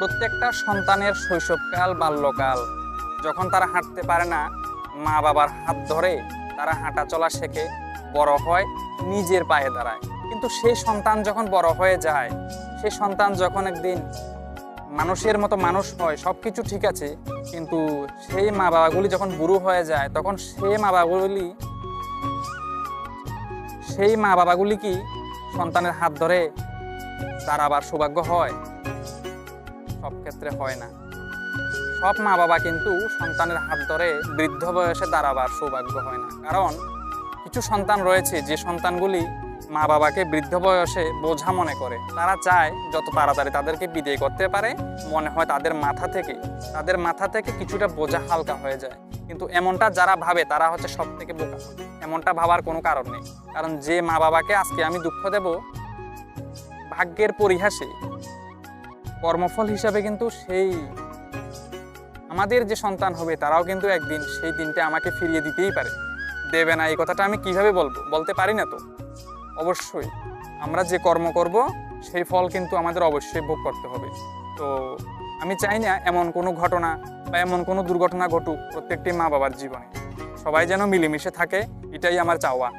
প্রত্যেকটা সন্তানের শৈশবকাল বাল্যকাল যখন তারা হাঁটতে পারে না, মা বাবার হাত ধরে তারা হাঁটা চলা শেখে, বড় হয়, নিজের পায়ে দাঁড়ায়। কিন্তু সেই সন্তান যখন বড় হয়ে যায়, সেই সন্তান যখন একদিন মানুষের মতো মানুষ হয়, সব কিছু ঠিক আছে, কিন্তু সেই মা বাবাগুলি যখন বুড়ো হয়ে যায়, তখন সেই মা বাবাগুলি কি সন্তানের হাত ধরে দাঁড়াবার সৌভাগ্য হয়? সব ক্ষেত্রে হয় না। সব মা বাবা কিন্তু সন্তানের হাত ধরে বৃদ্ধ বয়সে দাঁড়াবার সৌভাগ্য হয় না। কারণ কিছু সন্তান রয়েছে যে সন্তানগুলি মা বাবাকে বৃদ্ধ বয়সে বোঝা মনে করে। তারা চায় যত তাড়াতাড়ি তাদেরকে বিদায় করতে পারে, মনে হয় তাদের মাথা থেকে কিছুটা বোঝা হালকা হয়ে যায়। কিন্তু এমনটা যারা ভাবে তারা হচ্ছে সব থেকে বোকা। এমনটা ভাবার কোনো কারণ নেই। কারণ যে মা বাবাকে আজকে আমি দুঃখ দেব, ভাগ্যের পরিহাসে কর্মফল হিসাবে কিন্তু সেই আমাদের যে সন্তান হবে তারাও কিন্তু একদিন সেই দিনটা আমাকে ফিরিয়ে দিতেই পারে। দেবে না এই কথাটা আমি কিভাবে বলতে পারি না তো। অবশ্যই আমরা যে কর্ম করব সেই ফল কিন্তু আমাদের অবশ্যই ভোগ করতে হবে। তো আমি চাই না এমন কোনো ঘটনা বা এমন কোনো দুর্ঘটনা ঘটুক প্রত্যেকটি মা বাবার জীবনে। সবাই যেন মিলেমিশে থাকে, এটাই আমার চাওয়া।